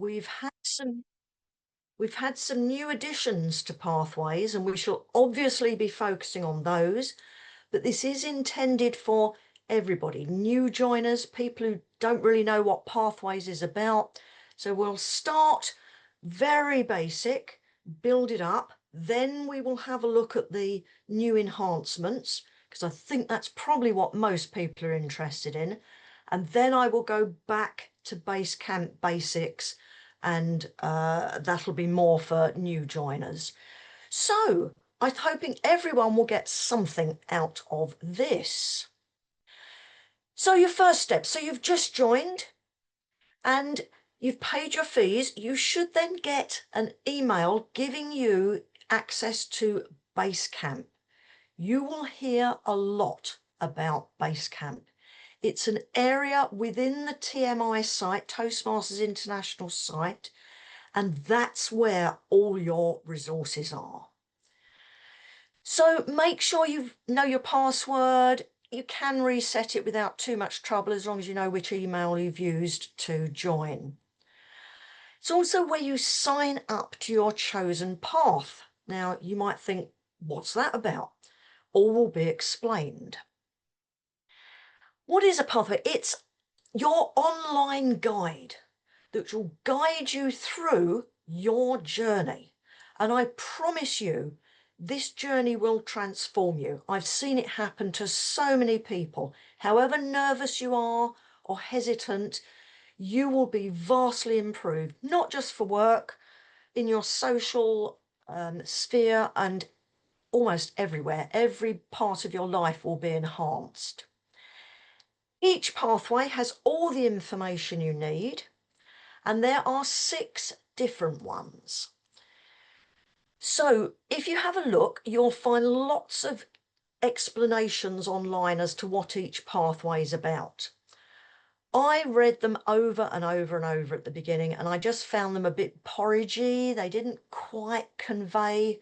we've had some new additions to Pathways, and we shall obviously be focusing on those, but this is intended for everybody, new joiners, people who don't really know what Pathways is about. So we'll start very basic, build it up, then we will have a look at the new enhancements, because I think that's probably what most people are interested in. And then I will go back to Basecamp basics, and that'll be more for new joiners. So I'm hoping everyone will get something out of this. So your first step, so you've just joined and you've paid your fees. You should then get an email giving you access to Basecamp. You will hear a lot about Basecamp. It's an area within the TMI site, Toastmasters International site, and that's where all your resources are. So make sure you know your password. You can reset it without too much trouble as long as you know which email you've used to join. It's also where you sign up to your chosen path. Now, you might think, what's that about? All will be explained. What is a pathway? It's your online guide that will guide you through your journey. And I promise you, this journey will transform you. I've seen it happen to so many people. However nervous you are or hesitant, you will be vastly improved, not just for work, in your social sphere and almost everywhere. Every part of your life will be enhanced. Each pathway has all the information you need, and there are 6 different ones. So if you have a look, you'll find lots of explanations online as to what each pathway is about. I read them over and over and over at the beginning, and I just found them a bit porridgey. They didn't quite convey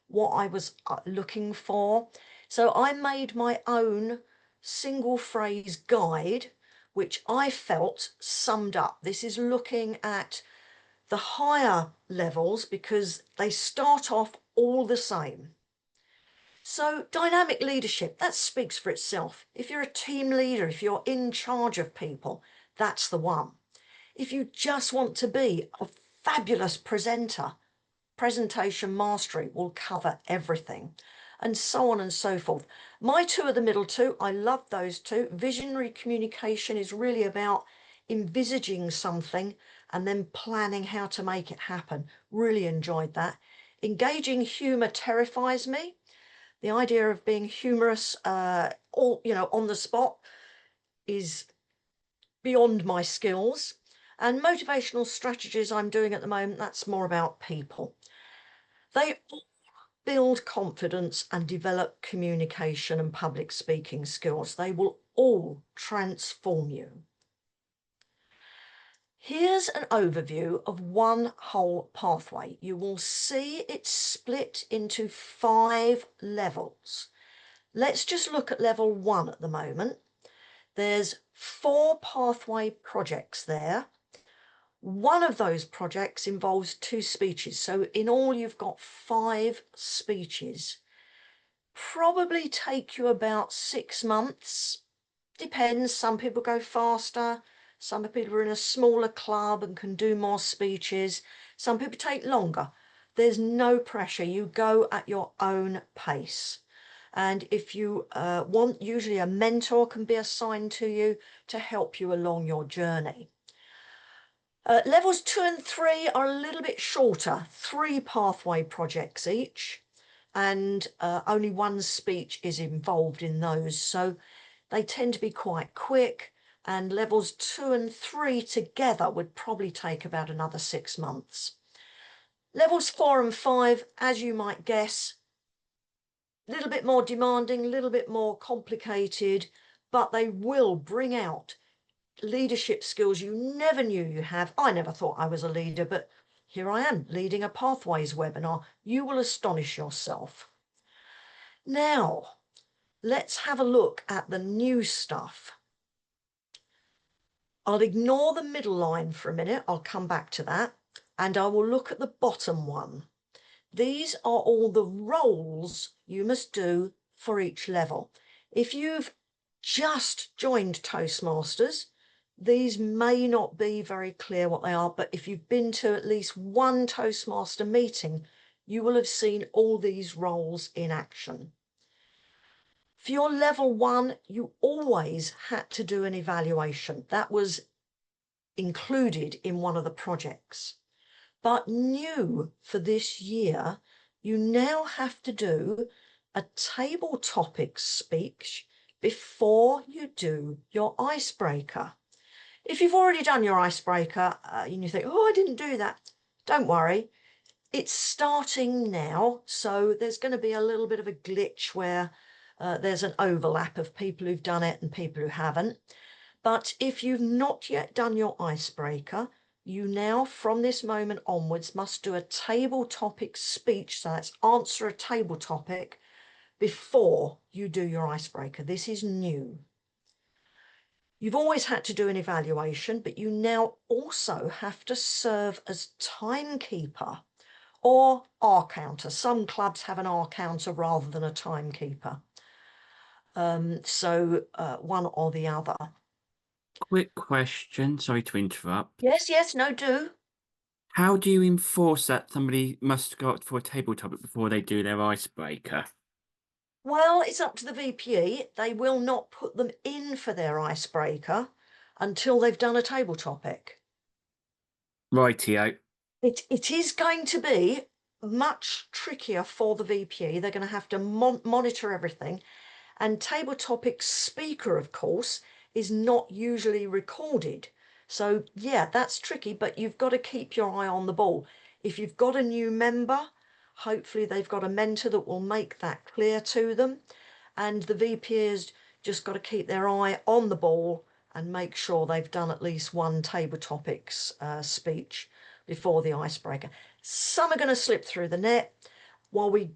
what I was looking for. So I made my own single phrase guide, which I felt summed up. This is looking at the higher levels because they start off all the same. So dynamic leadership, that speaks for itself. If you're a team leader, if you're in charge of people, that's the one. If you just want to be a fabulous presenter, presentation mastery will cover everything, and so on and so forth. My 2 are the middle 2. I love those 2. Visionary communication is really about envisaging something and then planning how to make it happen. Really enjoyed that. Engaging humor terrifies me. The idea of being humorous on the spot is beyond my skills. And motivational strategies I'm doing at the moment, that's more about people. They all build confidence and develop communication and public speaking skills. They will all transform you. Here's an overview of one whole pathway. You will see it's split into 5 levels. Let's just look at level 1 at the moment. There's 4 pathway projects there. One of those projects involves 2 speeches. So in all, you've got 5 speeches. Probably take you about 6 months. Depends. Some people go faster. Some people are in a smaller club and can do more speeches. Some people take longer. There's no pressure. You go at your own pace. And if you want, usually a mentor can be assigned to you to help you along your journey. Levels 2 and 3 are a little bit shorter, 3 pathway projects each, and only 1 speech is involved in those. So they tend to be quite quick, and levels 2 and 3 together would probably take about another 6 months. Levels 4 and 5, as you might guess, a little bit more demanding, a little bit more complicated, but they will bring out leadership skills you never knew you have. I never thought I was a leader, but here I am leading a Pathways webinar. You will astonish yourself. Now, let's have a look at the new stuff. I'll ignore the middle line for a minute. I'll come back to that. And I will look at the bottom one. These are all the roles you must do for each level. If you've just joined Toastmasters, these may not be very clear what they are, but if you've been to at least one Toastmaster meeting, you will have seen all these roles in action. For your level 1, you always had to do an evaluation. That was included in one of the projects. But new for this year, you now have to do a table topic speech before you do your icebreaker. If you've already done your icebreaker and you think, oh, I didn't do that, don't worry. It's starting now, so there's going to be a little bit of a glitch where there's an overlap of people who've done it and people who haven't. But if you've not yet done your icebreaker, you now, from this moment onwards, must do a table topic speech. So that's answer a table topic before you do your icebreaker. This is new. You've always had to do an evaluation, but you now also have to serve as timekeeper or R counter. Some clubs have an R counter rather than a timekeeper. One or the other. Quick question, sorry to interrupt. Yes, no, do. How do you enforce that somebody must go up for a table topic before they do their icebreaker? Well, it's up to the VPE. They will not put them in for their icebreaker until they've done a table topic. Rightio. It is going to be much trickier for the VPE. They're going to have to monitor everything. And table topic speaker, of course, is not usually recorded. So yeah, that's tricky, but you've got to keep your eye on the ball. If you've got a new member, hopefully they've got a mentor that will make that clear to them. And the VP's just got to keep their eye on the ball and make sure they've done at least one table topics speech before the icebreaker. Some are going to slip through the net while we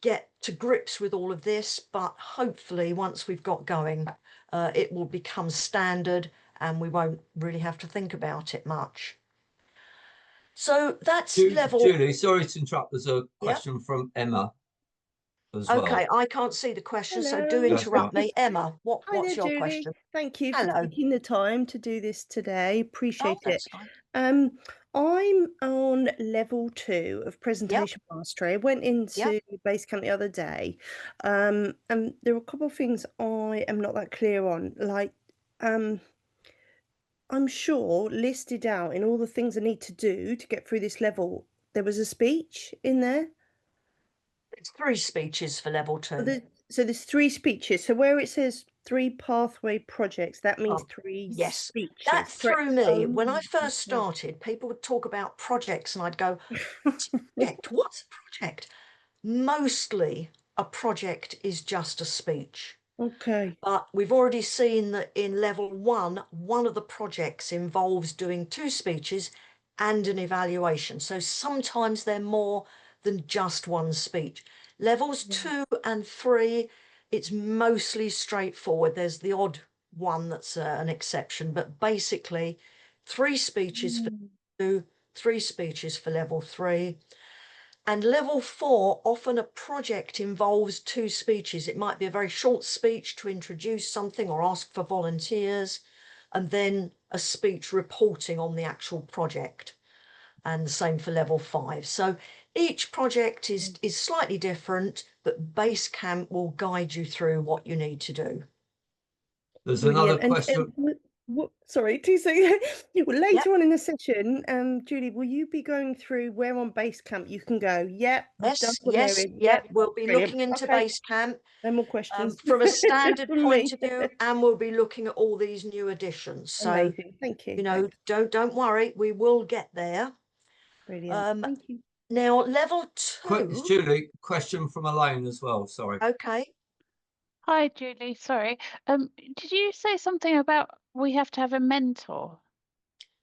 get to grips with all of this, but hopefully once we've got going, it will become standard and we won't really have to think about it much. So that's level. Julie, sorry to interrupt. There's a Yeah. question from Emma as Okay, well. I can't see the question, so Hello. do interrupt That's me. Emma, Hi there, what's your Julie. question? Thank you for Hello. taking the time to do this today. Appreciate Oh, it. that's fine. I'm on level 2 of presentation mastery. I went into Basecamp the other day, and there are a couple of things I am not that clear on. Like, I'm sure listed out in all the things I need to do to get through this level, there was a speech in there. It's 3 speeches for level 2. So there's 3 speeches. So where it says 3 pathway projects, that means 3 Yes, speeches. that threw me. When I first okay. started, people would talk about projects and I'd go, project? What's a project? Mostly a project is just a speech. Okay. But we've already seen that in level 1, one of the projects involves doing 2 speeches and an evaluation. So sometimes they're more than just one speech. Levels 2 and 3, it's mostly straightforward. There's the odd one that's an exception, but basically 3 speeches for 2, 3 speeches for level 3. And level 4, often a project involves 2 speeches. It might be a very short speech to introduce something or ask for volunteers, and then a speech reporting on the actual project. And the same for level 5. So each project is slightly different, but Basecamp will guide you through what you need to do. There's Brilliant. another question. Sorry, 2 seconds. Well, later Yep. on in the session, Julie, will you be going through where on Basecamp you can go? Yep. Yes, we'll be Brilliant. looking into Okay. Basecamp No more questions. from a standard From point me. of view, and we'll be looking at all these new additions. So, Amazing. Thank you. you know, Thanks. don't worry, we will get there. Brilliant. Thank you. Now, level 2. Julie, question from Elaine as well. Sorry. Okay. Hi, Julie. Sorry. Did you say something about we have to have a mentor?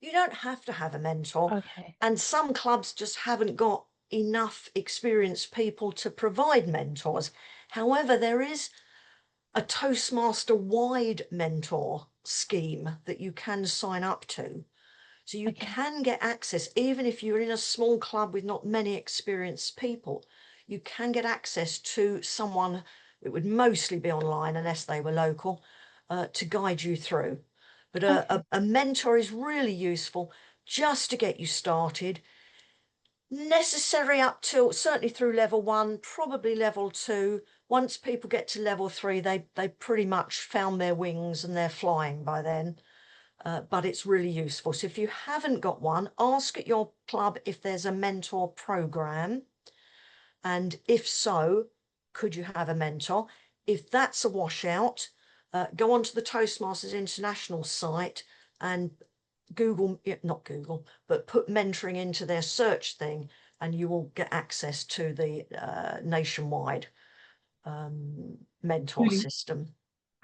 You don't have to have a mentor. Okay. And some clubs just haven't got enough experienced people to provide mentors. However, there is a Toastmaster wide mentor scheme that you can sign up to. So you Okay. can get access, even if you're in a small club with not many experienced people, you can get access to someone, it would mostly be online unless they were local, to guide you through. But a mentor is really useful just to get you started. Necessary up till certainly through level 1, probably level 2. Once people get to level 3, they pretty much found their wings and they're flying by then. But it's really useful. So if you haven't got one, ask at your club if there's a mentor program. And if so, could you have a mentor? If that's a washout, go onto the Toastmasters International site and not Google, but put mentoring into their search thing, and you will get access to the nationwide mentor Julie. system.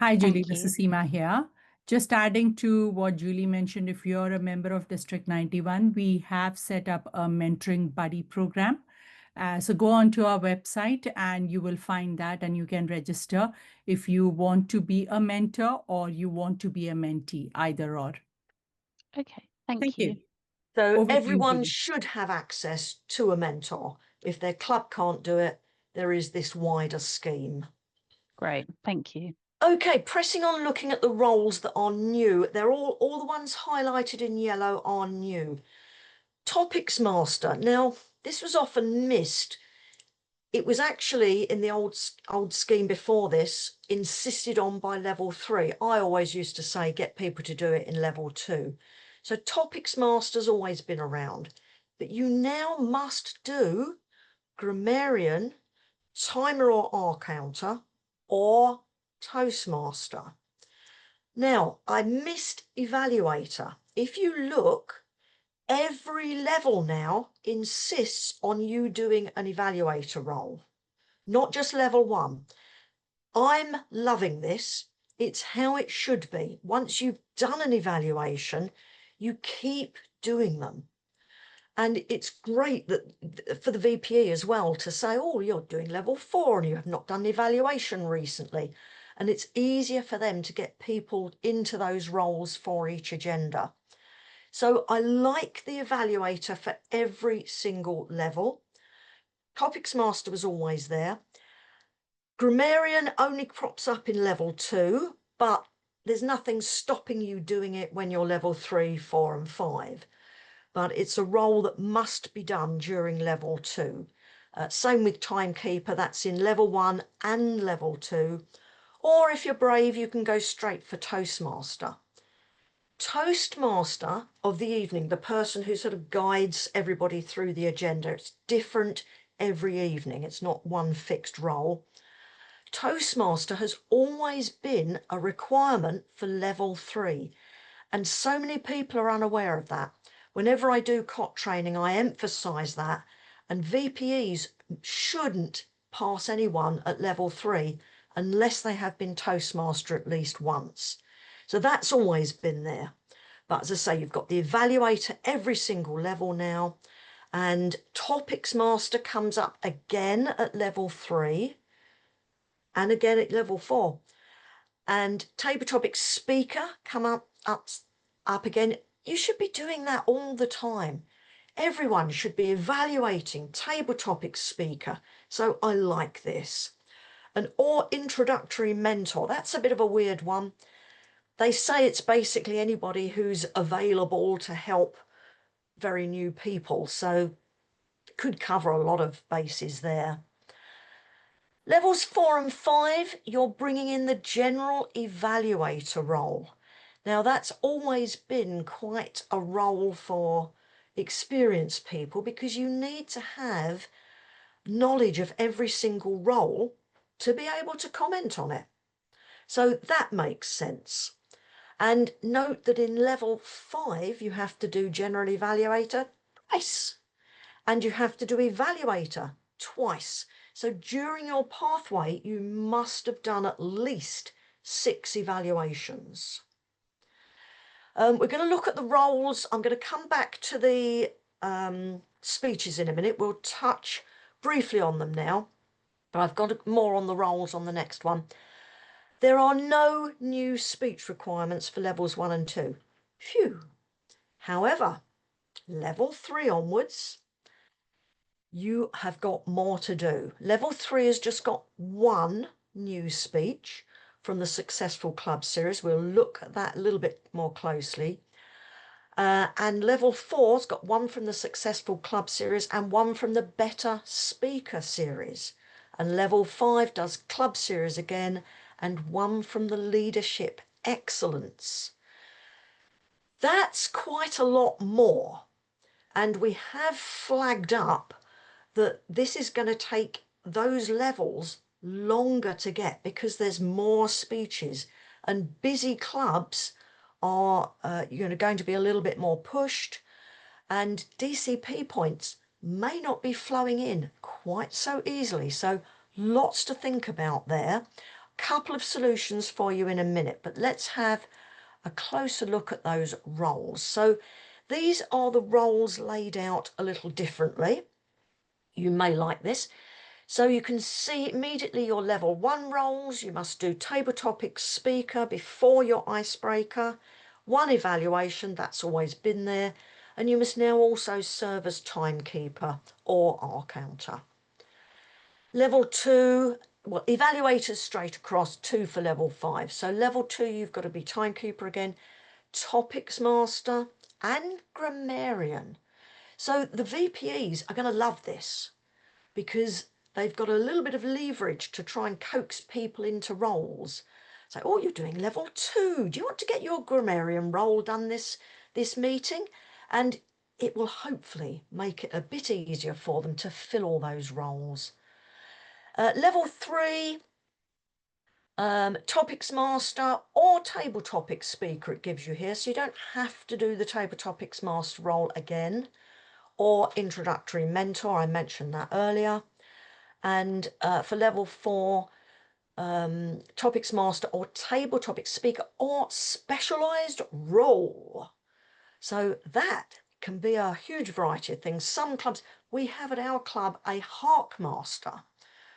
Hi, Julie. Thank This you. is Seema here. Just adding to what Julie mentioned, if you're a member of District 91, we have set up a mentoring buddy program. So go onto our website and you will find that, and you can register if you want to be a mentor or you want to be a mentee, either or. Okay. Thank Thank you. you. So Over to you, everyone Julie. should have access to a mentor. If their club can't do it, there is this wider scheme. Great. Thank you. Okay, pressing on, looking at the roles that are new. They're all the ones highlighted in yellow are new. Topics Master. Now, this was often missed. It was actually in the old scheme before this insisted on by level 3. I always used to say get people to do it in level 2. So Topics Master's always been around, but you now must do Grammarian, Timer or R Counter, or Toastmaster. Now, I missed Evaluator. If you look, every level now insists on you doing an Evaluator role, not just level 1. I'm loving this. It's how it should be. Once you've done an evaluation, you keep doing them. And it's great that for the VPE as well to say, oh, you're doing level 4 and you have not done the evaluation recently. And it's easier for them to get people into those roles for each agenda. So I like the evaluator for every single level. Topics Master was always there. Grammarian only crops up in level 2, but there's nothing stopping you doing it when you're level 3, 4 and 5. But it's a role that must be done during level 2. Same with Timekeeper, that's in level 1 and level 2. Or if you're brave, you can go straight for Toastmaster. Toastmaster of the evening, the person who sort of guides everybody through the agenda. It's different every evening. It's not one fixed role. Toastmaster has always been a requirement for level 3. And so many people are unaware of that. Whenever I do COT training, I emphasise that. And VPEs shouldn't pass anyone at level 3 unless they have been Toastmaster at least once. So that's always been there. But as I say, you've got the evaluator every single level now. And Topics Master comes up again at level 3 and again at level 4. And Table Topics Speaker come up again. You should be doing that all the time. Everyone should be evaluating Table Topics Speaker. So I like this. Or Introductory Mentor. That's a bit of a weird one. They say it's basically anybody who's available to help very new people. So it could cover a lot of bases there. Levels 4 and 5, you're bringing in the general evaluator role. Now, that's always been quite a role for experienced people because you need to have knowledge of every single role to be able to comment on it. So that makes sense. And note that in level 5, you have to do general evaluator twice. And you have to do evaluator twice. So during your pathway, you must have done at least 6 evaluations. We're going to look at the roles. I'm going to come back to the speeches in a minute. We'll touch briefly on them now, but I've got more on the roles on the next one. There are no new speech requirements for levels 1 and 2. Phew. However, level 3 onwards, you have got more to do. Level 3 has just got one new speech from the Successful Club series. We'll look at that a little bit more closely. And level 4's got one from the Successful Club series and one from the Better Speaker series. And level 5 does Club series again and one from the Leadership Excellence. That's quite a lot more. And we have flagged up that this is going to take those levels longer to get because there's more speeches, and busy clubs are going to be a little bit more pushed, and DCP points may not be flowing in quite so easily. So lots to think about there. Couple of solutions for you in a minute, but let's have a closer look at those roles. So these are the roles laid out a little differently. You may like this. So you can see immediately your level 1 roles. You must do table topic speaker before your icebreaker, 1 evaluation, that's always been there, and you must now also serve as timekeeper or R counter. Level 2, well, evaluators straight across, 2 for level 5. So level 2, you've got to be timekeeper again, topics master and grammarian. So the VPEs are going to love this because they've got a little bit of leverage to try and coax people into roles. So, oh, you're doing level 2. Do you want to get your grammarian role done this meeting? And it will hopefully make it a bit easier for them to fill all those roles. Level 3, topics master or table topics speaker it gives you here. So you don't have to do the table topics master role again, or introductory mentor, I mentioned that earlier. And for level 4, topics master or table topics speaker or specialized role. So that can be a huge variety of things. Some clubs, we have at our club a Hark master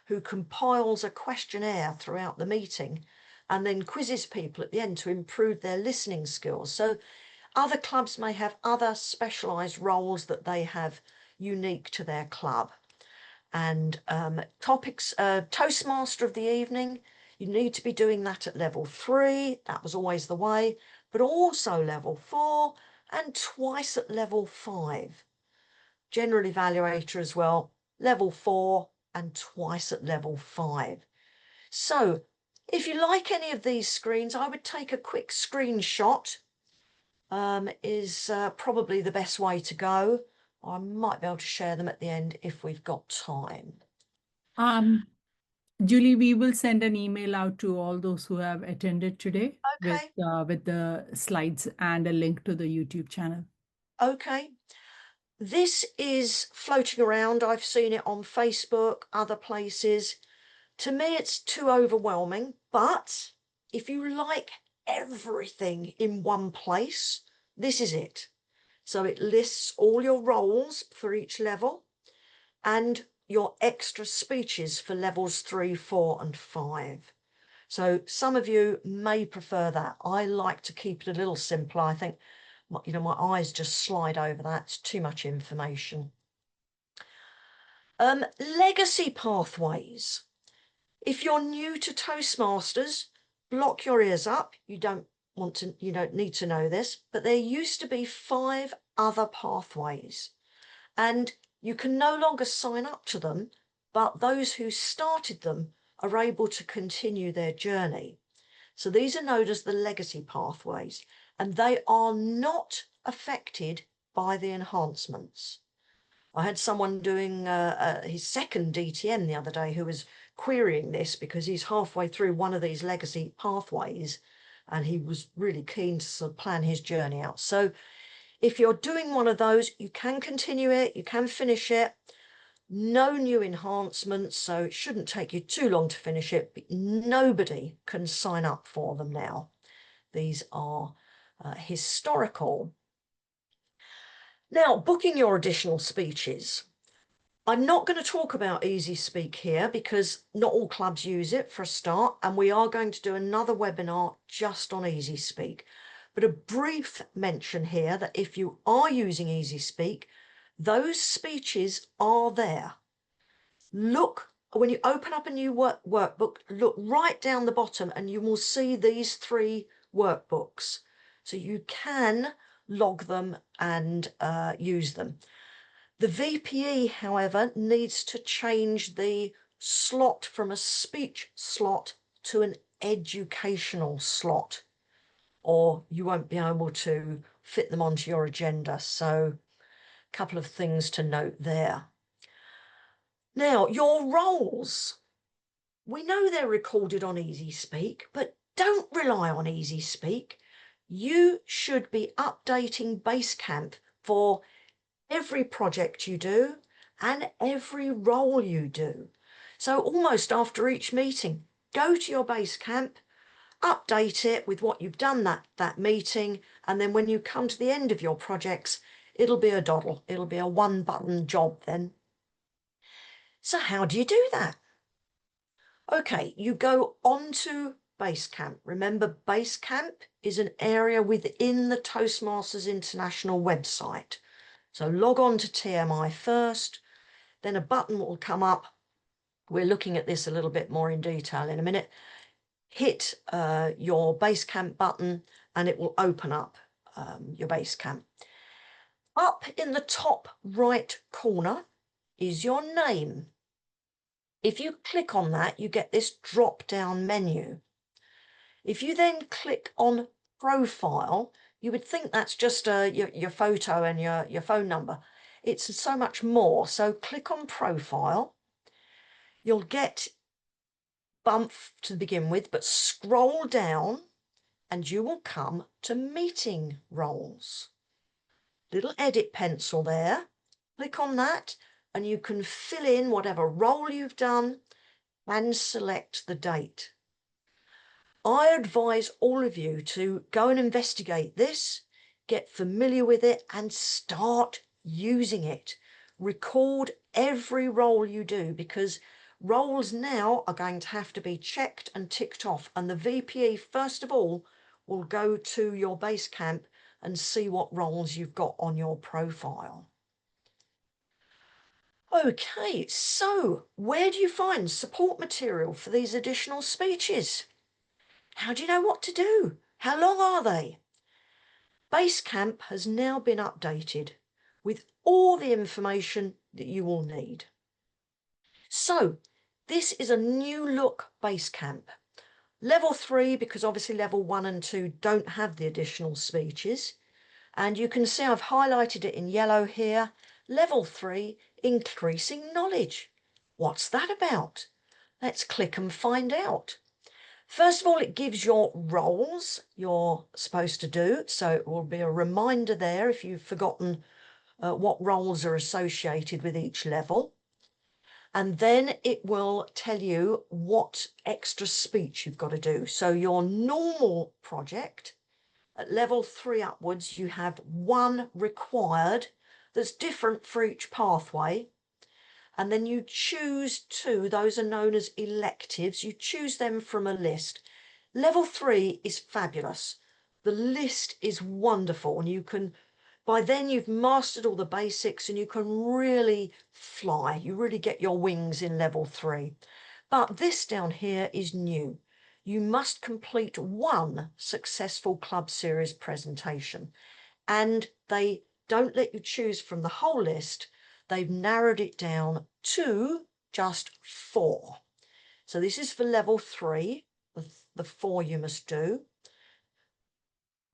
who compiles a questionnaire throughout the meeting and then quizzes people at the end to improve their listening skills. So other clubs may have other specialized roles that they have unique to their club. And topics, Toastmaster of the evening, you need to be doing that at level 3. That was always the way, but also level 4 and twice at level 5. General evaluator as well, level 4 and twice at level 5. So if you like any of these screens, I would take a quick screenshot. Is probably the best way to go. I might be able to share them at the end if we've got time. Julie, we will send an email out to all those who have attended today Okay. with the slides and a link to the YouTube channel. Okay. This is floating around. I've seen it on Facebook, other places. To me, it's too overwhelming, but if you like everything in one place, this is it. So it lists all your roles for each level and your extra speeches for levels 3, 4 and 5. So some of you may prefer that. I like to keep it a little simpler. I think, my eyes just slide over that. It's too much information. Legacy pathways. If you're new to Toastmasters, block your ears up. You don't need to know this, but there used to be 5 other pathways, and you can no longer sign up to them, but those who started them are able to continue their journey. So these are known as the legacy pathways, and they are not affected by the enhancements. I had someone doing his second DTM the other day who was querying this because he's halfway through one of these legacy pathways and he was really keen to sort of plan his journey out. So if you're doing one of those, you can continue it, you can finish it. No new enhancements, so it shouldn't take you too long to finish it, but nobody can sign up for them now. These are historical. Now, booking your additional speeches. I'm not going to talk about Easy Speak here because not all clubs use it for a start, and we are going to do another webinar just on Easy Speak. But a brief mention here that if you are using Easy Speak, those speeches are there. Look, when you open up a new workbook, look right down the bottom and you will see these 3 workbooks. So you can log them and use them. The VPE, however, needs to change the slot from a speech slot to an educational slot, or you won't be able to fit them onto your agenda. So a couple of things to note there. Now, your roles. We know they're recorded on Easy Speak, but don't rely on Easy Speak. You should be updating Basecamp for every project you do and every role you do. So almost after each meeting, go to your Basecamp, update it with what you've done that meeting, and then when you come to the end of your projects, it'll be a doddle. It'll be a 1-button job then. So how do you do that? Okay, you go onto Basecamp. Remember, Basecamp is an area within the Toastmasters International website. So log on to TMI first, then a button will come up. We're looking at this a little bit more in detail in a minute. Hit your Basecamp button and it will open up your Basecamp. Up in the top right corner is your name. If you click on that, you get this drop-down menu. If you then click on profile, you would think that's just your photo and your phone number. It's so much more. So click on profile. You'll get bump to begin with, but scroll down and you will come to meeting roles. Little edit pencil there. Click on that and you can fill in whatever role you've done and select the date. I advise all of you to go and investigate this, get familiar with it and start using it. Record every role you do, because roles now are going to have to be checked and ticked off, and the VPE first of all will go to your Basecamp and see what roles you've got on your profile. Okay, so where do you find support material for these additional speeches? How do you know what to do? How long are they? Basecamp has now been updated with all the information that you will need. So this is a new look Basecamp. Level 3, because obviously level 1 and 2 don't have the additional speeches. And you can see I've highlighted it in yellow here. Level 3, increasing knowledge. What's that about? Let's click and find out. First of all, it gives your roles you're supposed to do. So it will be a reminder there if you've forgotten what roles are associated with each level. And then it will tell you what extra speech you've got to do. So your normal project, at level 3 upwards, you have 1 required that's different for each pathway. And then you choose 2, those are known as electives. You choose them from a list. Level 3 is fabulous. The list is wonderful, and you can, by then you've mastered all the basics and you can really fly. You really get your wings in level 3. But this down here is new. You must complete 1 successful club series presentation, and they don't let you choose from the whole list. They've narrowed it down to just 4. So this is for level 3, the 4 you must do.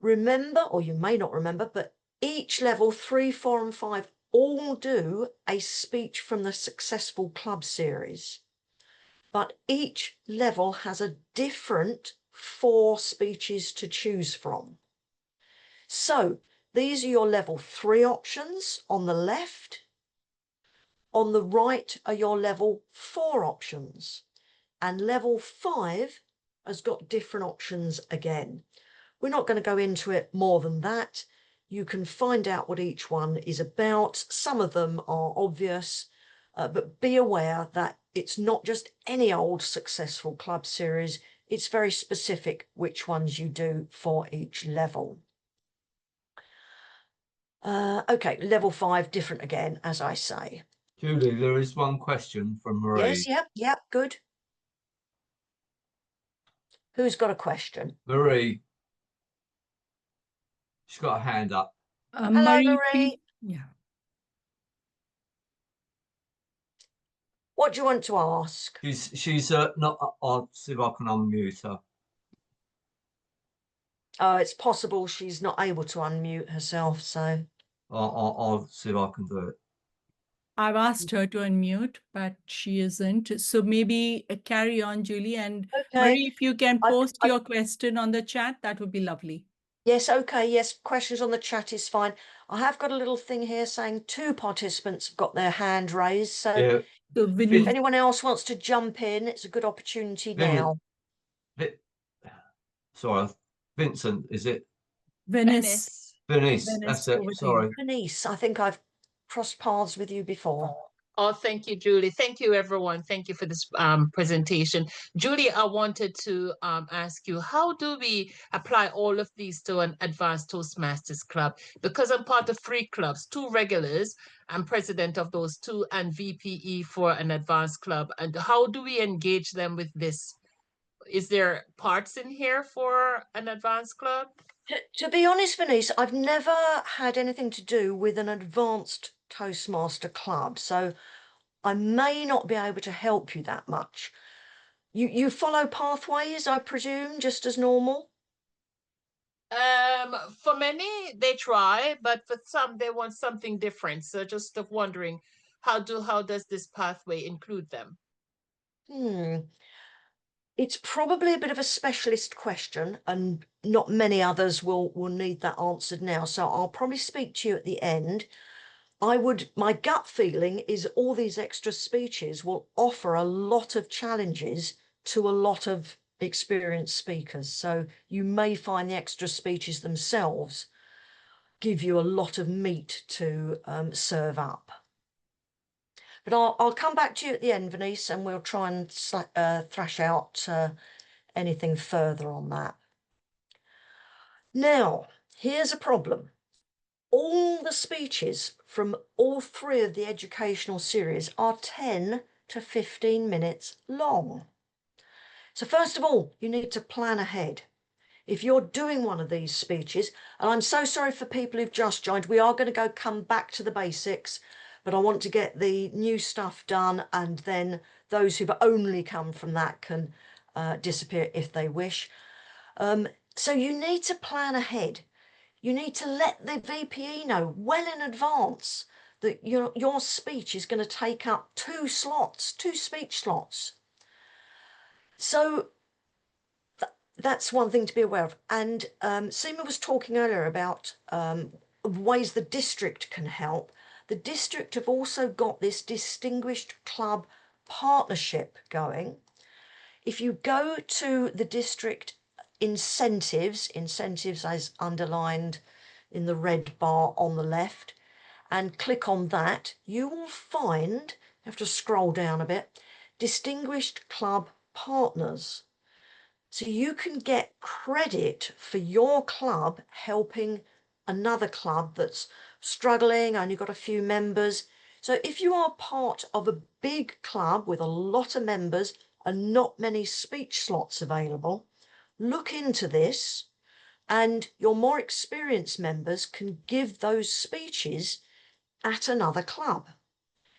Remember, or you may not remember, but each level 3, 4 and 5 all do a speech from the successful club series. But each level has a different 4 speeches to choose from. So these are your level 3 options on the left. On the right are your level 4 options, and level 5 has got different options again. We're not going to go into it more than that. You can find out what each one is about. Some of them are obvious, but be aware that it's not just any old successful club series. It's very specific which ones you do for each level. Okay, level 5, different again, as I say. Julie, there is one question from Marie. Yes, yep, good. Who's got a question? Marie, she's got a hand up. Hello, Marie, Marie. yeah. What do you want to ask? She's not. I'll see if I can unmute her. It's possible she's not able to unmute herself, so. I'll see if I can do it. I've asked her to unmute, but she isn't. So maybe carry on, Julie. And Okay. Marie, if you can I- post your question on the chat, that would be lovely. Yes, okay, yes, questions on the chat is fine. I have got a little thing here saying 2 participants have got their hand raised, so Yeah. So if Vinny, anyone else wants to jump in, it's a good opportunity Vinny. now. Sorry, Vincent, is it? Venice. Venice, Venice, that's it. over to you. Sorry. Denise, I think I've crossed paths with you before. Oh, thank you, Julie. Thank you, everyone. Thank you for this presentation. Julie, I wanted to ask you, how do we apply all of these to an advanced Toastmasters club? Because I'm part of 3 clubs, 2 regulars, I'm president of those 2, and VPE for an advanced club. And how do we engage them with this? Is there parts in here for an advanced club? To be honest, Venice, I've never had anything to do with an advanced Toastmaster club, so I may not be able to help you that much. You follow pathways, I presume, just as normal? For many, they try, but for some, they want something different. So just wondering, how does this pathway include them? It's probably a bit of a specialist question, and not many others will need that answered now. So I'll probably speak to you at the end. My gut feeling is all these extra speeches will offer a lot of challenges to a lot of experienced speakers. So you may find the extra speeches themselves give you a lot of meat to serve up. But I'll come back to you at the end, Venice, and we'll try and thrash out anything further on that. Now, here's a problem. All the speeches from all 3 of the educational series are 10 to 15 minutes long. So first of all, you need to plan ahead. If you're doing one of these speeches, and I'm so sorry for people who've just joined, we are going to come back to the basics, but I want to get the new stuff done, and then those who've only come from that can disappear if they wish. So you need to plan ahead. You need to let the VPE know well in advance that your speech is going to take up 2 speech slots. So that's one thing to be aware of. And Seema was talking earlier about ways the district can help. The district have also got this distinguished club partnership going. If you go to the district incentives as underlined in the red bar on the left, and click on that, you will find, you have to scroll down a bit, distinguished club partners. So you can get credit for your club helping another club that's struggling, only got a few members. So if you are part of a big club with a lot of members and not many speech slots available, look into this, and your more experienced members can give those speeches at another club.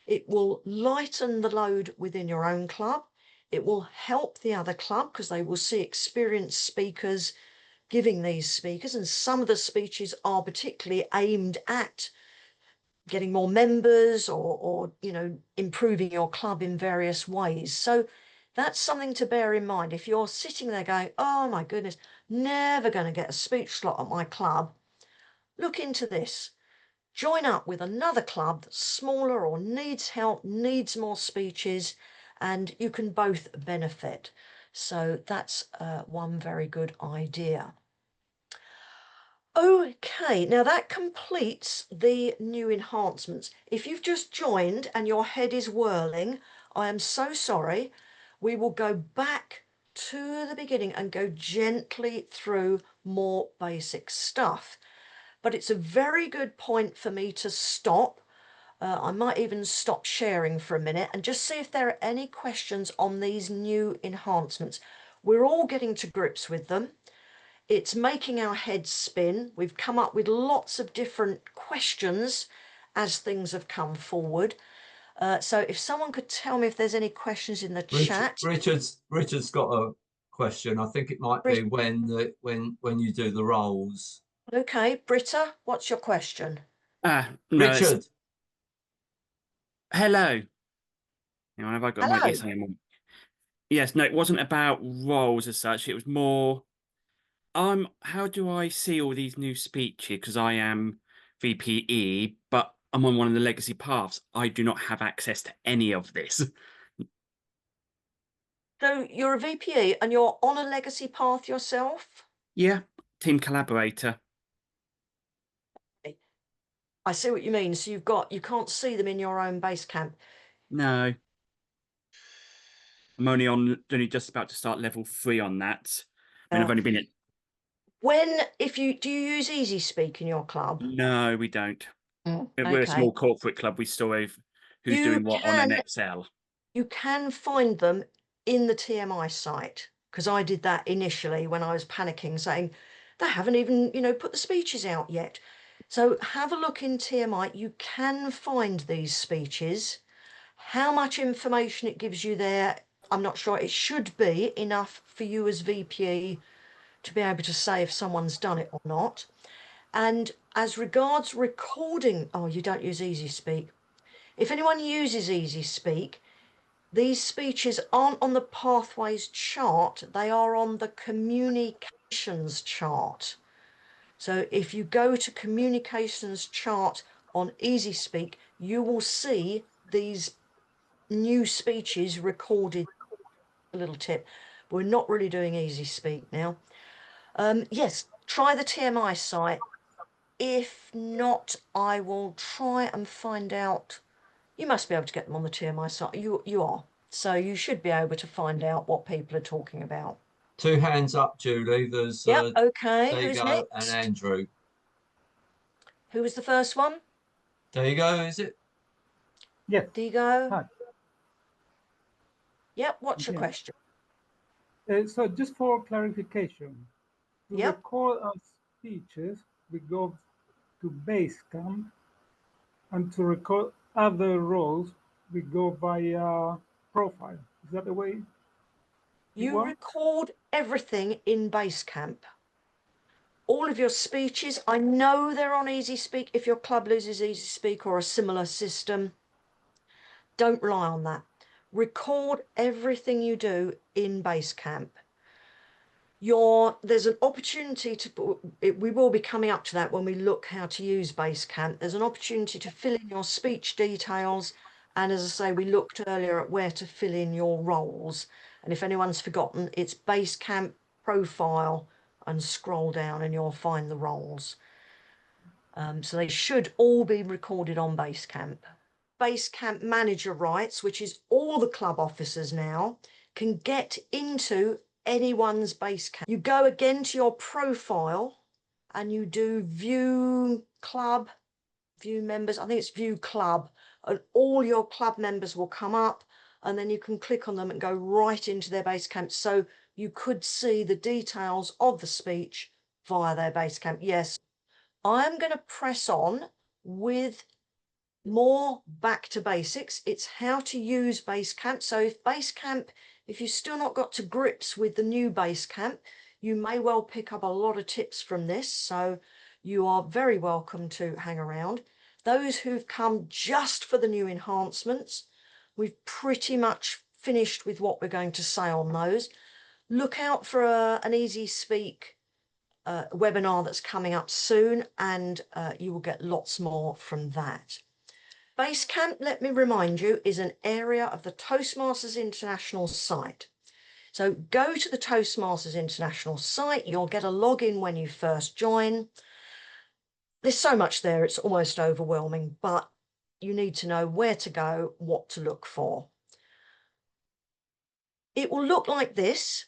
It will lighten the load within your own club. It will help the other club because they will see experienced speakers giving these speakers, and some of the speeches are particularly aimed at getting more members or improving your club in various ways. So that's something to bear in mind. If you're sitting there going, oh my goodness, never going to get a speech slot at my club, look into this. Join up with another club that's smaller or needs help, needs more speeches, and you can both benefit. So that's one very good idea. Okay, now that completes the new enhancements. If you've just joined and your head is whirling, I am so sorry. We will go back to the beginning and go gently through more basic stuff. But it's a very good point for me to stop. I might even stop sharing for a minute and just see if there are any questions on these new enhancements. We're all getting to grips with them. It's making our heads spin. We've come up with lots of different questions as things have come forward. So if someone could tell me if there's any questions in the chat. Richard's got a question. I think it might be when you do the roles. Okay, Britta, what's your question? No, Richard. Hello. Hang on, have I got my Hello. yes, I am. Yes, no, it wasn't about roles as such. It was more, how do I see all these new speeches? Because I am VPE, but I'm on one of the legacy paths. I do not have access to any of this. So you're a VPE and you're on a legacy path yourself? Yeah, team collaborator. I see what you mean. So you can't see them in your own Basecamp. No. I'm only just about to start level 3 on that. I mean, I've only been at... Do you use Easy Speak in your club? No, we don't. We're a Okay. small corporate club. We still have who's doing what on an Excel. You can find them in the TMI site, because I did that initially when I was panicking, saying they haven't even, put the speeches out yet. So have a look in TMI. You can find these speeches. How much information it gives you there, I'm not sure. It should be enough for you as VPE to be able to say if someone's done it or not. And as regards recording, you don't use Easy Speak. If anyone uses Easy Speak, these speeches aren't on the pathways chart, they are on the communications chart. So if you go to communications chart on Easy Speak, you will see these new speeches recorded. A little tip, but we're not really doing Easy Speak now. Yes, try the TMI site. If not, I will try and find out. You must be able to get them on the TMI site. You are. So you should be able to find out what people are talking about. 2 hands up, Julie. There's okay. Who's Diego next? and Andrew. Who was the first one? Diego, is it? Yes. Diego. Hi. Yep. What's your question? So just for clarification, to Yep. record our speeches, we go to Basecamp, and to record other roles, we go via profile. Is that the way? You record everything in Basecamp. All of your speeches, I know they're on Easy Speak. If your club loses Easy Speak or a similar system, don't rely on that. Record everything you do in Basecamp. There's an opportunity we will be coming up to that when we look how to use Basecamp. There's an opportunity to fill in your speech details. And as I say, we looked earlier at where to fill in your roles. And if anyone's forgotten, it's Basecamp profile and scroll down and you'll find the roles. So they should all be recorded on Basecamp. Basecamp manager rights, which is all the club officers now, can get into anyone's Basecamp. You go again to your profile and you do view club, view members. I think it's view club, and all your club members will come up, and then you can click on them and go right into their Basecamp. So you could see the details of the speech via their Basecamp. Yes, I'm going to press on with more back to basics. It's how to use Basecamp. So if you've still not got to grips with the new Basecamp, you may well pick up a lot of tips from this. So you are very welcome to hang around. Those who've come just for the new enhancements, we've pretty much finished with what we're going to say on those. Look out for an Easy Speak webinar that's coming up soon, and you will get lots more from that. Basecamp, let me remind you, is an area of the Toastmasters International site. So go to the Toastmasters International site. You'll get a login when you first join. there's so much there, it's almost overwhelming, but you need to know where to go, what to look for. It will look like this.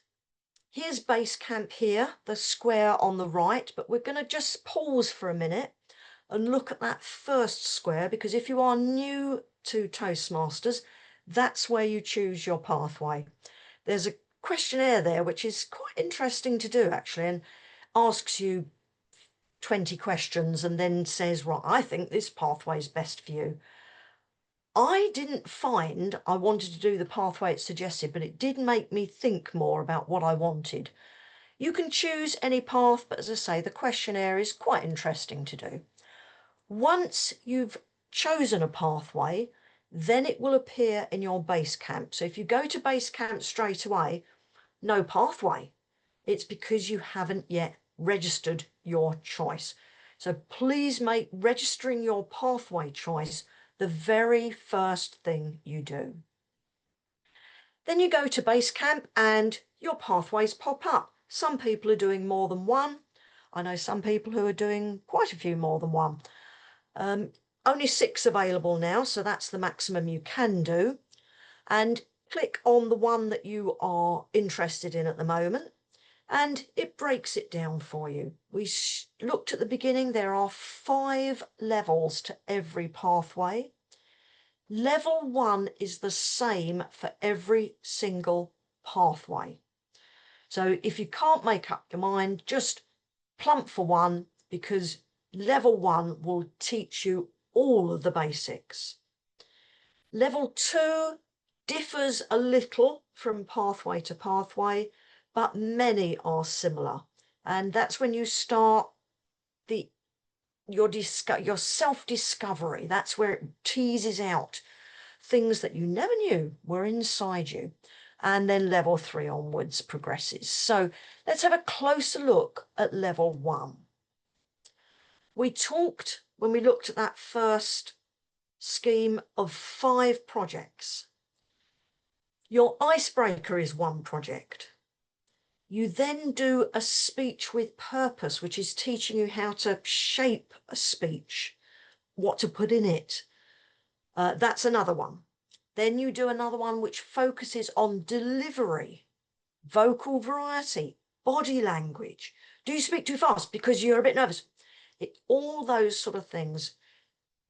Here's Basecamp here, the square on the right, but we're going to just pause for a minute and look at that first square, because if you are new to Toastmasters, that's where you choose your pathway. There's a questionnaire there, which is quite interesting to do actually, and asks you 20 questions and then says, right, I think this pathway is best for you. I didn't find I wanted to do the pathway it suggested, but it did make me think more about what I wanted. You can choose any path, but as I say, the questionnaire is quite interesting to do. Once you've chosen a pathway, then it will appear in your Basecamp. So if you go to Basecamp straight away, no pathway. It's because you haven't yet registered your choice. So please make registering your pathway choice the very first thing you do. Then you go to Basecamp and your pathways pop up. Some people are doing more than one. I know some people who are doing quite a few more than one. Only 6 available now, so that's the maximum you can do. And click on the one that you are interested in at the moment, and it breaks it down for you. We looked at the beginning, there are 5 levels to every pathway. Level 1 is the same for every single pathway. So if you can't make up your mind, just plump for one, because level 1 will teach you all of the basics. Level 2 differs a little from pathway to pathway, but many are similar. And that's when you start your self-discovery. That's where it teases out things that you never knew were inside you. And then level 3 onwards progresses. So let's have a closer look at level 1. We talked, when we looked at that first scheme, of 5 projects. Your icebreaker is one project. You then do a speech with purpose, which is teaching you how to shape a speech, what to put in it. That's another one. Then you do another one which focuses on delivery, vocal variety, body language. Do you speak too fast because you're a bit nervous? All those sort of things.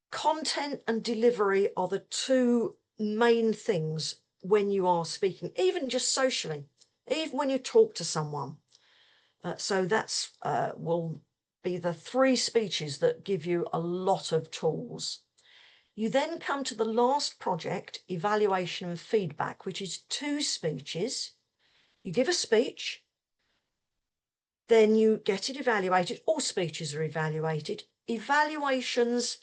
Content and delivery are the 2 main things when you are speaking, even just socially, even when you talk to someone. So that's will be the 3 speeches that give you a lot of tools. You then come to the last project, evaluation and feedback, which is 2 speeches. You give a speech, then you get it evaluated. All speeches are evaluated. Evaluations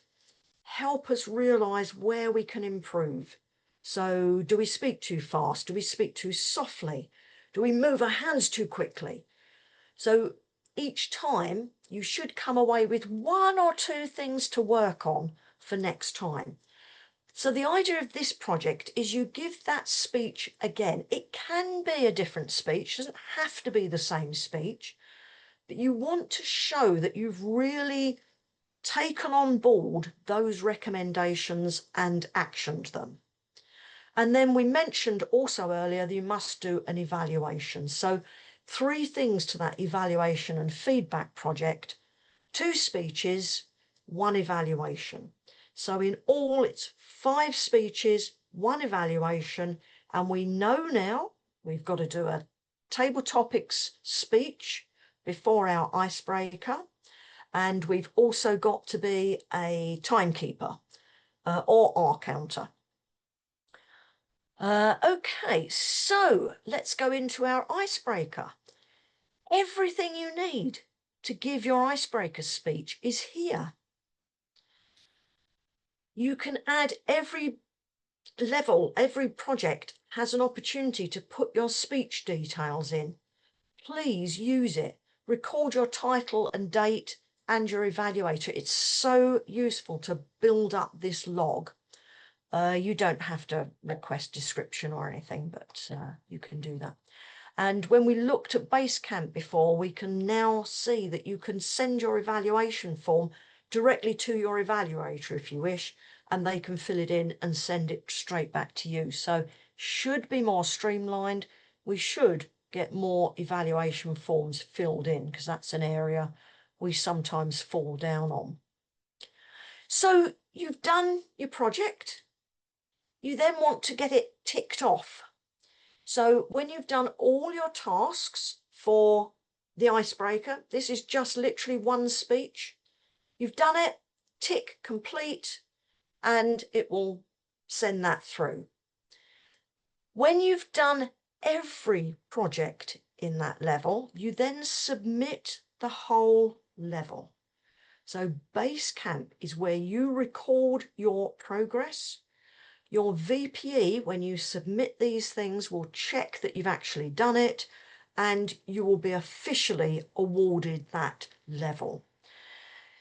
help us realise where we can improve. So do we speak too fast? Do we speak too softly? Do we move our hands too quickly? So each time you should come away with 1 or 2 things to work on for next time. So the idea of this project is you give that speech again. It can be a different speech, doesn't have to be the same speech, but you want to show that you've really taken on board those recommendations and actioned them. And then we mentioned also earlier that you must do an evaluation. So 3 things to that evaluation and feedback project: 2 speeches, 1 evaluation. So in all, it's 5 speeches, 1 evaluation, and we know now we've got to do a table topics speech before our icebreaker, and we've also got to be a timekeeper or R counter. Okay, so let's go into our icebreaker. Everything you need to give your icebreaker speech is here. You can add every level, every project has an opportunity to put your speech details in. Please use it. Record your title and date and your evaluator. It's so useful to build up this log. You don't have to request description or anything, but you can do that. And when we looked at Basecamp before, we can now see that you can send your evaluation form directly to your evaluator if you wish, and they can fill it in and send it straight back to you. So should be more streamlined. We should get more evaluation forms filled in, because that's an area we sometimes fall down on. So you've done your project. You then want to get it ticked off. So when you've done all your tasks for the icebreaker, this is just literally one speech. You've done it, tick complete, and it will send that through. When you've done every project in that level, you then submit the whole level. So Basecamp is where you record your progress. Your VPE, when you submit these things, will check that you've actually done it, and you will be officially awarded that level.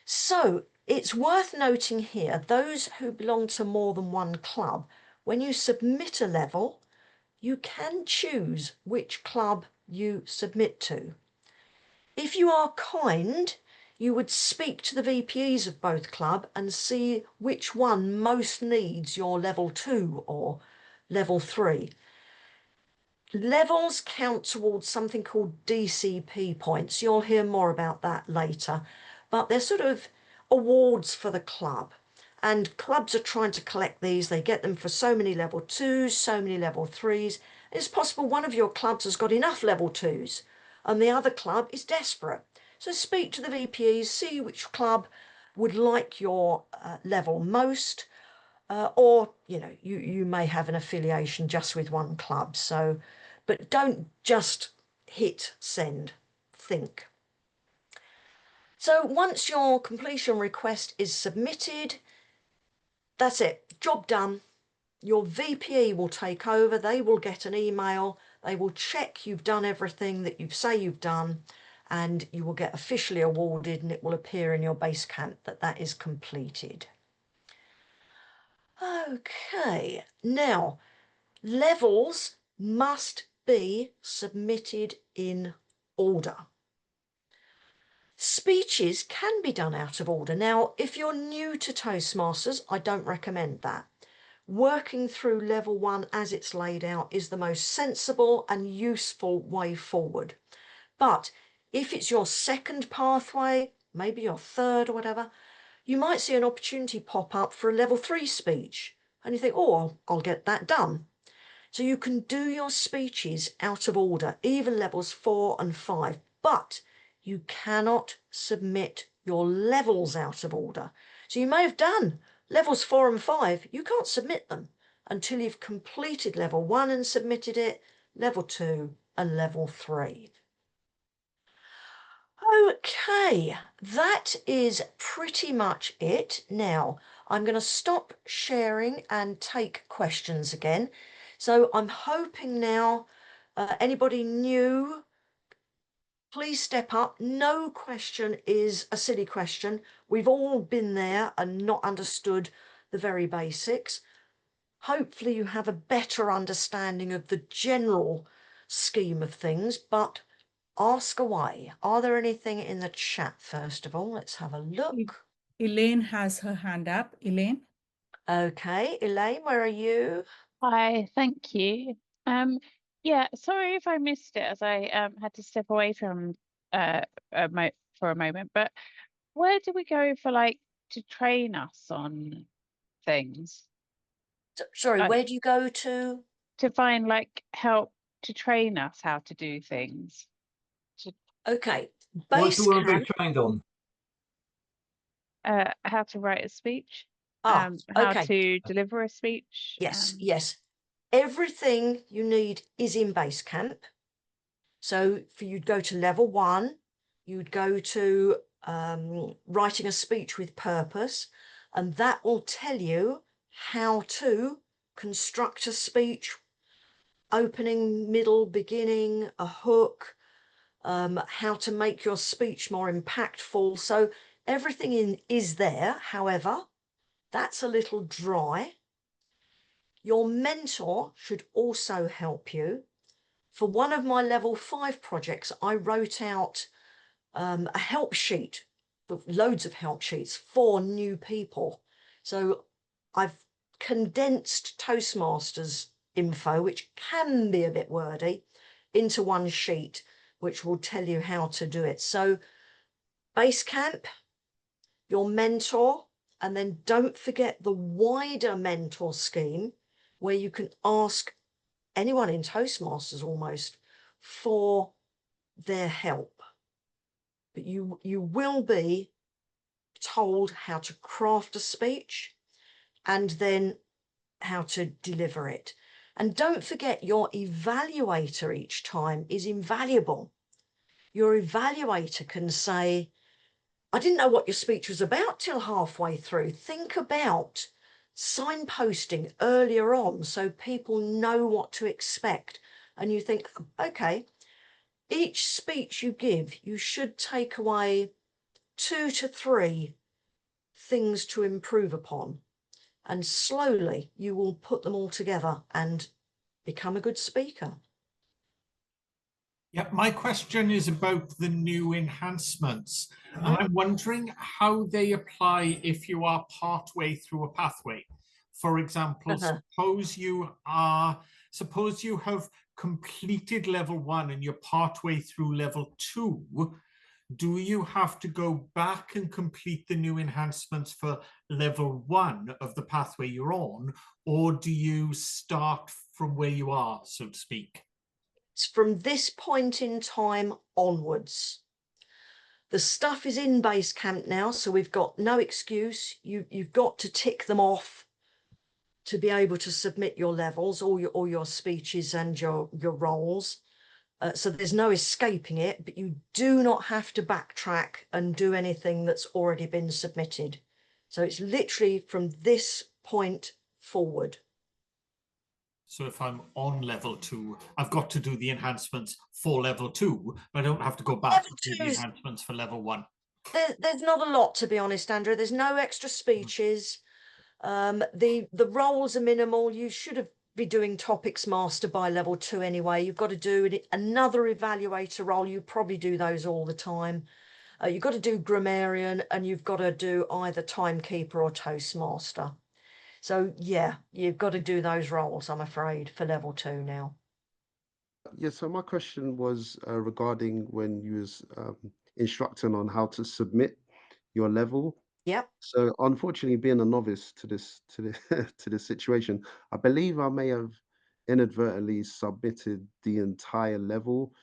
So it's worth noting here, those who belong to more than one club, when you submit a level, you can choose which club you submit to. If you are kind, you would speak to the VPEs of both club and see which one most needs your level 2 or level 3. Levels count towards something called DCP points. You'll hear more about that later, but they're sort of awards for the club. And clubs are trying to collect these. They get them for so many level 2s, so many level 3s. It's possible one of your clubs has got enough level 2s and the other club is desperate. So speak to the VPEs, see which club would like your level most, or you may have an affiliation just with one club. So, but don't just hit send, think. So once your completion request is submitted, that's it, job done. Your VPE will take over. They will get an email. They will check you've done everything that you say you've done, and you will get officially awarded, and it will appear in your Basecamp that that is completed. Okay, now levels must be submitted in order. Speeches can be done out of order. Now, if you're new to Toastmasters, I don't recommend that. Working through level 1 as it's laid out is the most sensible and useful way forward. But if it's your second pathway, maybe your third or whatever, you might see an opportunity pop up for a level 3 speech and you think, oh, I'll get that done. So you can do your speeches out of order, even levels 4 and 5, but you cannot submit your levels out of order. So you may have done levels 4 and 5, you can't submit them until you've completed level 1 and submitted it, level 2 and level 3. Okay, that is pretty much it. Now, I'm going to stop sharing and take questions again. So I'm hoping now, anybody new, please step up. No question is a silly question. We've all been there and not understood the very basics. Hopefully you have a better understanding of the general scheme of things, but ask away. Are there anything in the chat first of all? Let's have a look. Elaine has her hand up. Elaine? Okay, Elaine, where are you? Hi, thank you. Yeah, sorry if I missed it as I had to step away from for a moment, but where do we go for to train us on things? Sorry, where do you go to? To find help to train us how to do things. Okay, What do you want to Basecamp. be trained on? How to write a speech. How okay. To deliver a speech. Yes, yes. Everything you need is in Basecamp. So for you'd go to level 1, you'd go to writing a speech with purpose, and that will tell you how to construct a speech, opening, middle, beginning, a hook, how to make your speech more impactful. So everything is there. However, that's a little dry. Your mentor should also help you. For one of my level 5 projects, I wrote out a help sheet loads of help sheets for new people. So I've condensed Toastmasters info, which can be a bit wordy, into one sheet, which will tell you how to do it. So Basecamp, your mentor, and then don't forget the wider mentor scheme, where you can ask anyone in Toastmasters almost for their help. But you will be told how to craft a speech and then how to deliver it. And don't forget, your evaluator each time is invaluable. Your evaluator can say, I didn't know what your speech was about till halfway through. Think about signposting earlier on so people know what to expect. And you think, okay, each speech you give, you should take away 2 to 3 things to improve upon. And slowly you will put them all together and become a good speaker. Yeah, my question is about the new enhancements. And I'm wondering how they apply if you are partway through a pathway. For example, suppose you have completed level 1 and you're partway through level 2. Do you have to go back and complete the new enhancements for level 1 of the pathway you're on, or do you start from where you are, so to speak? It's from this point in time onwards. The stuff is in Basecamp now, so we've got no excuse. You've got to tick them off to be able to submit your levels, all your speeches and your roles. So there's no escaping it, but you do not have to backtrack and do anything that's already been submitted. So it's literally from this point forward. So if I'm on level 2, I've got to do the enhancements for level 2, but I don't have to go back to do the enhancements for level 1. There's not a lot, to be honest, Andrew. There's no extra speeches. The roles are minimal. You should be doing topics master by level 2 anyway. You've got to do another evaluator role. You probably do those all the time. You've got to do grammarian, and you've got to do either timekeeper or Toastmaster. So yeah, you've got to do those roles, I'm afraid, for level 2 now. Yeah, so my question was regarding when you was instructing on how to submit your level. Yep. So unfortunately, being a novice to this to this situation, I believe I may have inadvertently submitted the entire level,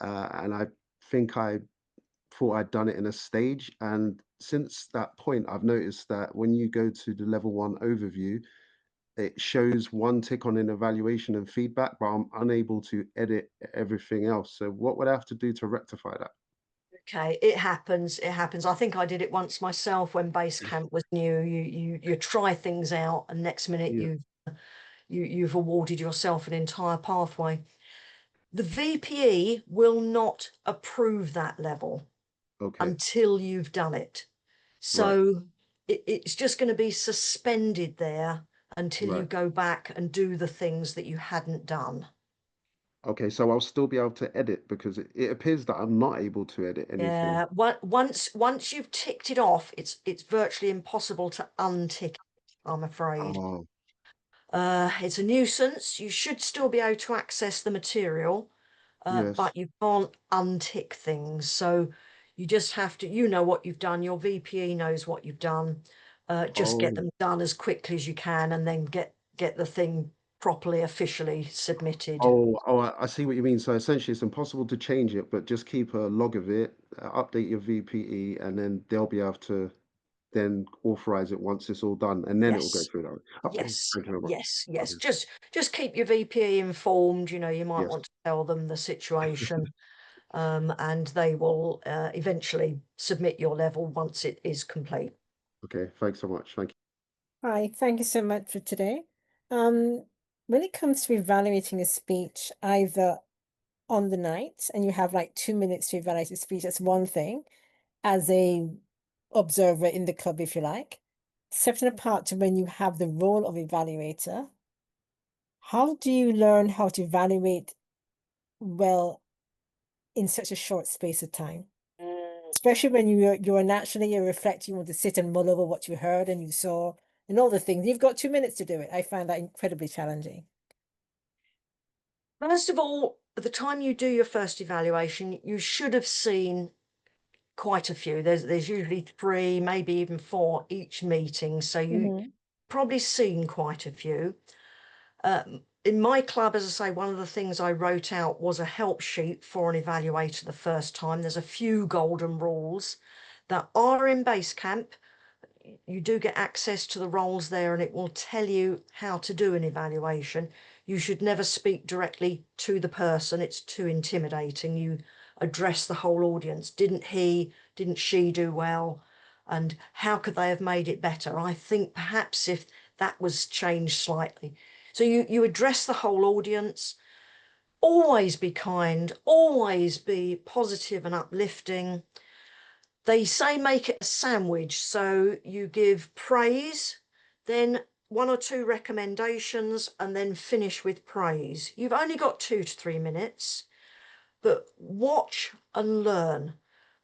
and I think I thought I'd done it in a stage. And since that point, I've noticed that when you go to the level 1 overview, it shows one tick on an evaluation and feedback, but I'm unable to edit everything else. So what would I have to do to rectify that? Okay, it happens. It happens. I think I did it once myself when Basecamp was new. You try things out, and next minute you've awarded yourself an entire pathway. The VPE will not approve that level until you've done it. So it's just going to be suspended there until you go back and do the things that you hadn't done. Okay, so I'll still be able to edit because it appears that I'm not able to edit anything. Yeah, once you've ticked it off, it's virtually impossible to untick it, I'm afraid. Oh. It's a nuisance. You should still be able to access the material, Yes. but you can't untick things. So you just have to, you know what you've done. Your VPE knows what you've done. Just get them done as quickly as you can, and then get the thing properly, officially submitted. I see what you mean. So essentially, it's impossible to change it, but just keep a log of it, update your VPE, and then they'll be able to then authorize it once it's all done, and then it will go through that way. Okay, Yes, thank you very much. yes. Okay. Just keep your VPE informed. You know, you might Yes. want to tell them the situation, and they will eventually submit your level once it is complete. Okay, thanks so much. Thank you. Hi, thank you so much for today. When it comes to evaluating a speech, either on the night and you have like 2 minutes to evaluate a speech, that's one thing, as a observer in the club, if you like. Separate apart to when you have the role of evaluator, how do you learn how to evaluate well in such a short space of time? especially when you're naturally, you're reflecting, you want to sit and mull over what you heard and you saw and all the things. You've got 2 minutes to do it. I find that incredibly challenging. First of all, at the time you do your first evaluation, you should have seen quite a few. There's usually 3, maybe even 4 each meeting. So you probably seen quite a few. In my club, as I say, one of the things I wrote out was a help sheet for an evaluator the first time. There's a few golden rules that are in Basecamp. You do get access to the roles there, and it will tell you how to do an evaluation. You should never speak directly to the person. It's too intimidating. You address the whole audience. Didn't she do well? And how could they have made it better? I think perhaps if that was changed slightly. So you address the whole audience. Always be kind, always be positive and uplifting. They say make it a sandwich, so you give praise, then 1 or 2 recommendations, and then finish with praise. You've only got 2 to 3 minutes, but watch and learn.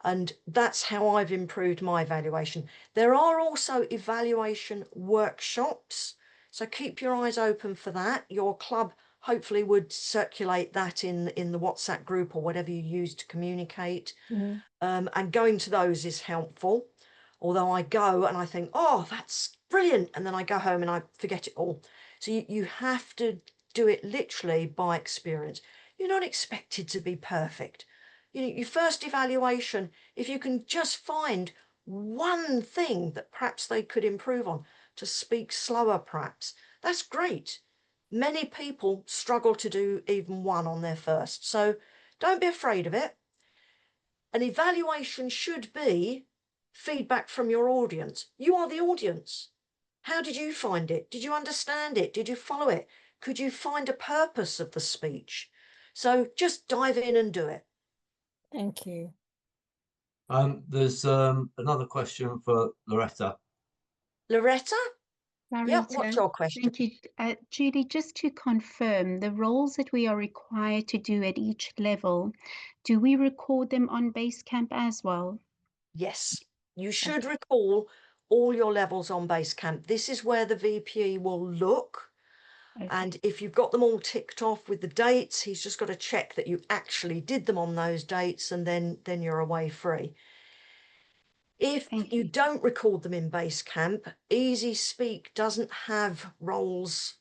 And that's how I've improved my evaluation. There are also evaluation workshops, so keep your eyes open for that. Your club hopefully would circulate that in the WhatsApp group or whatever you use to communicate. And going to those is helpful. Although I go and I think, oh, that's brilliant. And then I go home and I forget it all. So you have to do it literally by experience. You're not expected to be perfect. You know, your first evaluation, if you can just find one thing that perhaps they could improve on, to speak slower perhaps, that's great. Many people struggle to do even one on their first. So don't be afraid of it. An evaluation should be feedback from your audience. You are the audience. How did you find it? Did you understand it? Did you follow it? Could you find a purpose of the speech? So just dive in and do it. Thank you. There's another question for Loretta. Loretta? Yeah, what's Loretta, your question? thank you. Julie, just to confirm, the roles that we are required to do at each level, do we record them on Basecamp as well? Yes, you should recall all your levels on Basecamp. This is where the VPE will look. And if you've got them all ticked off with the dates, he's just got to check that you actually did them on those dates, and then you're away free. If you don't record them in Basecamp, Easy Speak doesn't have roles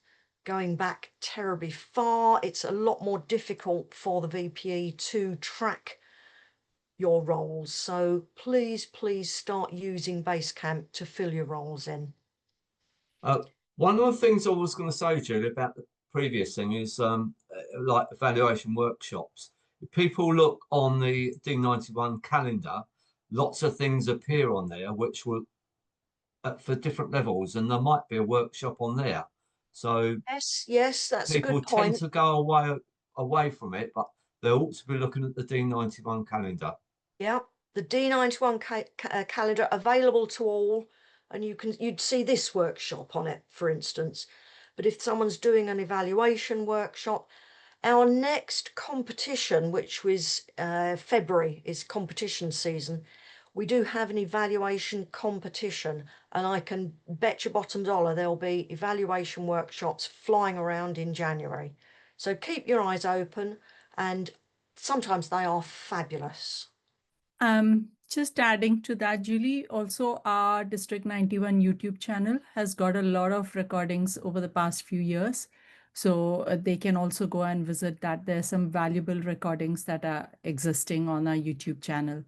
going back terribly far. It's a lot more difficult for the VPE to track your roles. So please start using Basecamp to fill your roles in. One of the things I was going to say, Julie, about the previous thing is like evaluation workshops. If people look on the D91 calendar, lots of things appear on there which will for different levels, and there might be a workshop on there. So yes, that's a good point. People tend to go away from it, but they ought to be looking at the D91 calendar. Yeah, the D91 calendar available to all, and you'd see this workshop on it, for instance. But if someone's doing an evaluation workshop, our next competition, which was February, is competition season. We do have an evaluation competition, and I can bet your bottom dollar there'll be evaluation workshops flying around in January. So keep your eyes open, and sometimes they are fabulous. Just adding to that, Julie, also our District 91 YouTube channel has got a lot of recordings over the past few years. So they can also go and visit that. There's some valuable recordings that are existing on our YouTube channel.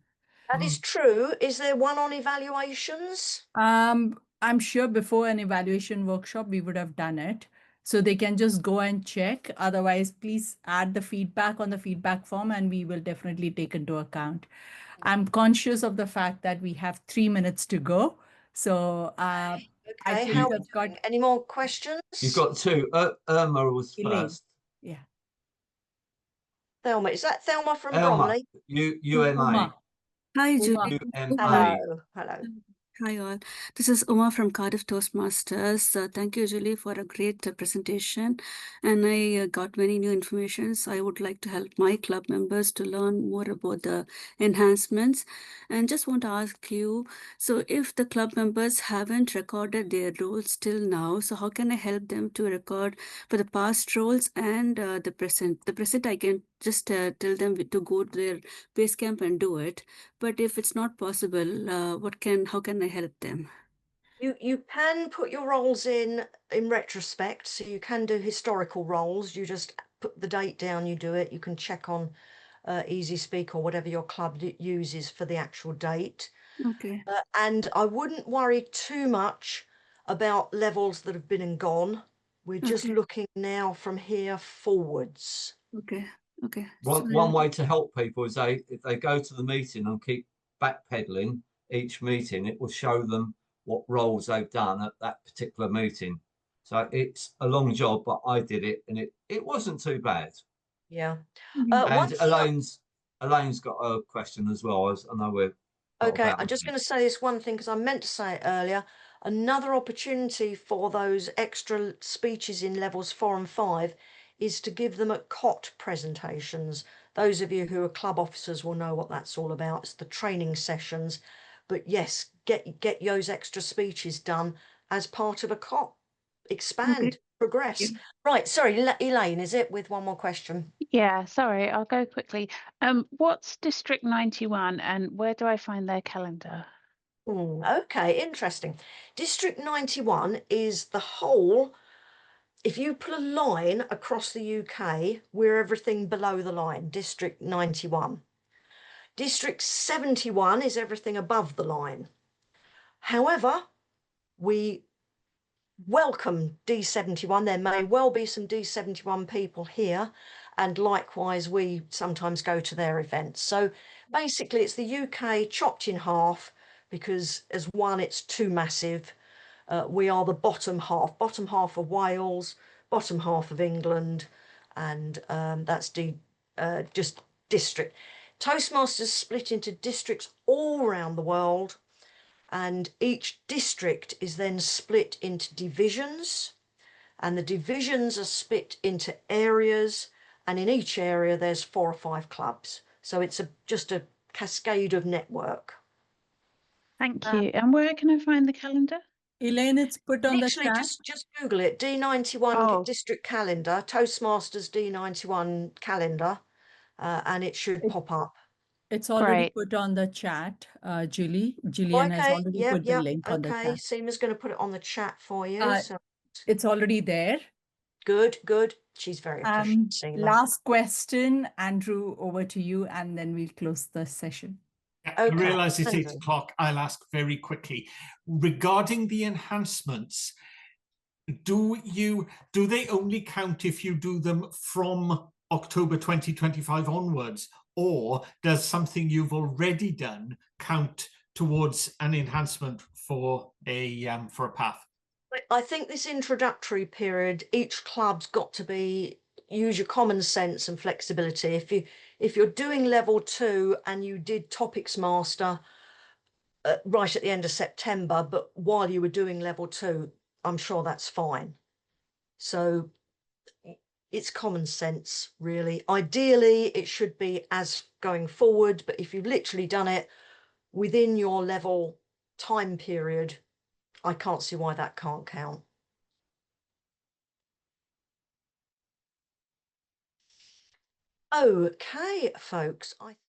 That is true. Is there one on evaluations? I'm sure before an evaluation workshop, we would have done it. So they can just go and check. Otherwise, please add the feedback on the feedback form and we will definitely take into account. I'm conscious of the fact that we have 3 minutes to go. So I think how I've got any more questions? You've got 2. Irma was first. Yeah. Thelma, is that Thelma from Elma, Bromley? UMA. Hi, Julie. Hello. Hi all, this is Uma from Cardiff Toastmasters. Thank you, Julie, for a great presentation. And I got many new information. So I would like to help my club members to learn more about the enhancements. And just want to ask you, so if the club members haven't recorded their roles till now, so how can I help them to record for the past roles and the present? The present, I can just tell them to go to their Basecamp and do it. But if it's not possible, how can I help them? You can put your roles in retrospect, so you can do historical roles. You just put the date down, you do it. You can check on Easy Speak or whatever your club uses for the actual date. Okay. And I wouldn't worry too much about levels that have been and gone. We're just Okay. looking now from here forwards. Okay. Okay. One way to help people is if they go to the meeting and keep backpedaling each meeting, it will show them what roles they've done at that particular meeting. So it's a long job, but I did it and it wasn't too bad. Yeah. And Elaine's got a question as well. I know we're okay. I'm just going to say this one thing because I meant to say it earlier. Another opportunity for those extra speeches in levels 4 and 5 is to give them at COT presentations. Those of you who are club officers will know what that's all about. It's the training sessions. But yes, get those extra speeches done as part of a COT. Expand, progress. Yeah. Right, sorry, Elaine, is it, with one more question? Yeah, sorry, I'll go quickly. What's District 91 and where do I find their calendar? Okay, interesting. District 91 is the whole, if you put a line across the UK, we're everything below the line, District 91. District 71 is everything above the line. However, we welcome D71. There may well be some D71 people here, and likewise we sometimes go to their events. So basically it's the UK chopped in half, because as one it's too massive. We are the bottom half of Wales, bottom half of England, and that's just district. Toastmasters split into districts all around the world, and each district is then split into divisions, and the divisions are split into areas, and in each area there's 4 or 5 clubs. So it's just a cascade of network. Thank you. And where can I find the calendar? Elaine, it's put on the Literally, chat. just Google it. D91 district calendar, Toastmasters D91 calendar, and it should pop up. It's already put on the chat, Julie. Gillian has Okay, already yep, put the link on the okay. chat. Seema's going to put it on the chat for you. So It's already there. good. She's very efficient, Seema. Last question, Andrew, over to you, and then we'll close the session. I realise it's 8 o'clock. I'll ask very quickly. Regarding the enhancements, do they only count if you do them from October 2025 onwards, or does something you've already done count towards an enhancement for a path? I think this introductory period, each club's got to use your common sense and flexibility. If you're doing level 2 and you did topics master right at the end of September, but while you were doing level 2, I'm sure that's fine. So it's common sense, really. Ideally, it should be as going forward, but if you've literally done it within your level time period, I can't see why that can't count. Okay, folks,